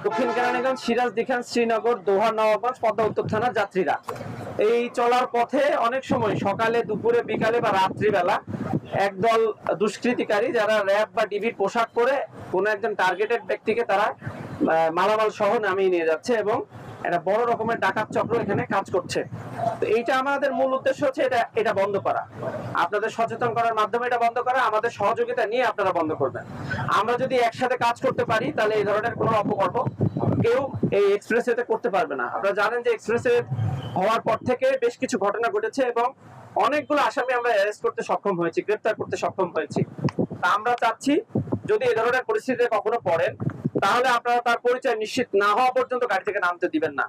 দক্ষিণ কেরানীগঞ্জ, সিরাজদিখান, শ্রীনগর, দোহা, নবাবগঞ্জ, পদ্মা উত্তর থানার যাত্রীরা এই চলার পথে অনেক সময় সকালে, দুপুরে, বিকালে বা রাত্রিবেলা একদল দুষ্কৃতিকারী যারা র্যাব বা ডিবির পোশাক পরে কোনো একজন টার্গেটেড ব্যক্তিকে তারা মালামাল সহ নামিয়ে নিয়ে যাচ্ছে এবং একটা বড় রকমের ডাকাত চক্র এখানে কাজ করছে। তো এইটা আমাদের মূল উদ্দেশ্য হচ্ছে এটা বন্ধ করা, আপনাদের সচেতন করার মাধ্যমে এটা বন্ধ করা, আমাদের সহযোগিতা নিয়ে আপনারা বন্ধ করবেন। আমরা যদি একসাথে কাজ করতে পারি তাহলে এই ধরনের কোনো অপকর্ম কেউ এই এক্সপ্রেসওয়েতে করতে পারবে না। আপনারা জানেন যে এক্সপ্রেসওয়ে হওয়ার পর থেকে বেশ কিছু ঘটনা ঘটেছে এবং অনেকগুলো আসামি আমরা অ্যারেস্ট করতে সক্ষম হয়েছি, গ্রেফতার করতে সক্ষম হয়েছি। তা আমরা চাচ্ছি যদি এই ধরনের পরিস্থিতিতে কখনো পড়েন তাহলে আপনারা তার পরিচয় নিশ্চিত না হওয়া পর্যন্ত গাড়ি থেকে নামতে দিবেন না।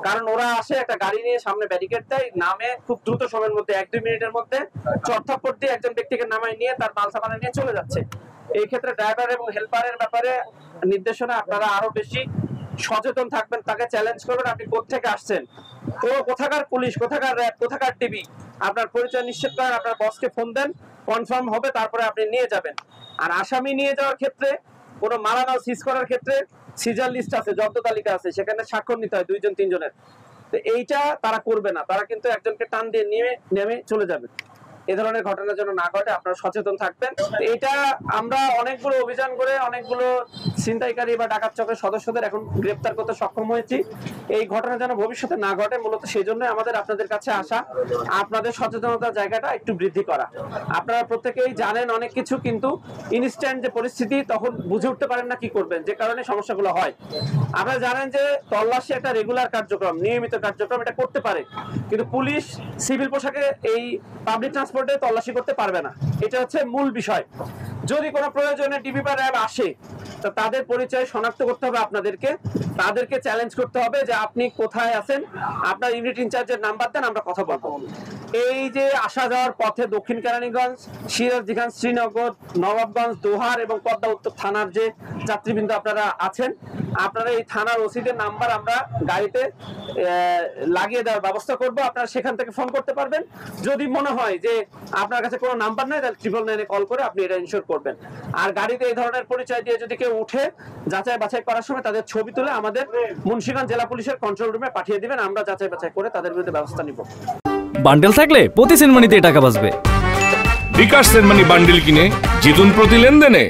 কারণ ওরা আসে একটা গাড়ি নিয়ে সামনে ব্যারিকেড দেয়, নামে খুব দ্রুত সময়ের মধ্যে 1-2 মিনিটের মধ্যে চটথাপ্পড় দিয়ে একজন ব্যক্তিকে নামায় নিয়ে তার মাল সামানা নিয়ে চলে যাচ্ছে। এই ক্ষেত্রে ড্রাইভার এবং হেল্পারের ব্যাপারে নির্দেশনা আপনারা আরো বেশি সচেতন থাকবেন, তাকে চ্যালেঞ্জ করবেন আপনি কোত্থেকে আসছেন, ও কোথাকার পুলিশ, কোথাকার র্যাব, কোথাকার টিভি, আপনার পরিচয় নিশ্চিত করেন, আপনার বসকে ফোন দেন, কনফার্ম হবে, তারপরে আপনি নিয়ে যাবেন। আর আসামি নিয়ে যাওয়ার ক্ষেত্রে কোনো মালামাল সিজ করার ক্ষেত্রে সিজার লিস্ট আছে, জব্দ তালিকা আছে, সেখানে স্বাক্ষর নিতে হয় 2-3 জনের। তো এইটা তারা করবে না, তারা কিন্তু একজনকে টান দিয়ে নিয়ে নেমে চলে যাবে। এই ধরনের ঘটনা যেন না ঘটে আপনারা সচেতন থাকবেন। এটা আমরা অনেকগুলো অভিযান করে অনেকগুলো ছিনতাইকারী বা ডাকাত চক্রের সদস্যদের এখন গ্রেফতার করতে সক্ষম হয়েছি। এই ঘটনা যেন ভবিষ্যতে না ঘটে, মূলত সেই জন্য আমাদের আপনাদের কাছে আসা, আপনাদের সচেতনতার জায়গাটা একটু বৃদ্ধি করা। আপনারা প্রত্যেকেই জানেন অনেক কিছু, কিন্তু ইনস্ট্যান্ট যে পরিস্থিতি তখন বুঝে উঠতে পারেন না কি করবেন, যে কারণে সমস্যাগুলো হয়। আপনারা জানেন যে তল্লাশি একটা রেগুলার কার্যক্রম, নিয়মিত কার্যক্রম, এটা করতে পারে, কিন্তু পুলিশ সিভিল পোশাকে এই পাবলিক ট্রান্সপোর্টে তল্লাশি করতে পারবে না। এটা হচ্ছে মূল বিষয়। যদি কোনো প্রয়োজনে ডিবি বা র্যাব আসে তো তাদের পরিচয় শনাক্ত করতে হবে আপনাদেরকে, তাদেরকে চ্যালেঞ্জ করতে হবে যে আপনি কোথায় আছেন, আপনার ইউনিট ইনচার্জের নাম্বার দেন, আমরা কথা বলবো। এই যে আসা যাওয়ার পথে দক্ষিণ কেরানীগঞ্জ, সিরাজদিখান, শ্রীনগর, নবাবগঞ্জ, দোহার এবং পদ্মা উত্তর থানার যে যাত্রীবৃন্দ আপনারা আছেন, আপনারা এই থানার ওসিদের নাম্বার আমরা গাড়িতে লাগিয়ে দেওয়ার ব্যবস্থা করব। আপনারা সেখান থেকে ফোন করতে পারবেন। যদি মনে হয় যে আপনার কাছে কোনো নাম্বার নেই তাহলে 999-এ কল করে আপনি এটা ইনশিওর করবেন। আর গাড়িতে এই ধরনের পরিচয় দিয়ে যদি কেউ উঠে যাচাই বাছাই করার সময় তাদের ছবি তুলে আমাদের মুন্সিগঞ্জ জেলা পুলিশের কন্ট্রোল রুমে পাঠিয়ে দিবেন, আমরা যাচাই বাছাই করে তাদের বিরুদ্ধে ব্যবস্থা নিব। বান্ডেল থাকলে প্রতি সেনমানিতে টাকা বাঁচবে। বিকাশ সেনমানি বান্ডেল কিনে জিতুন প্রতি লেনদেনে।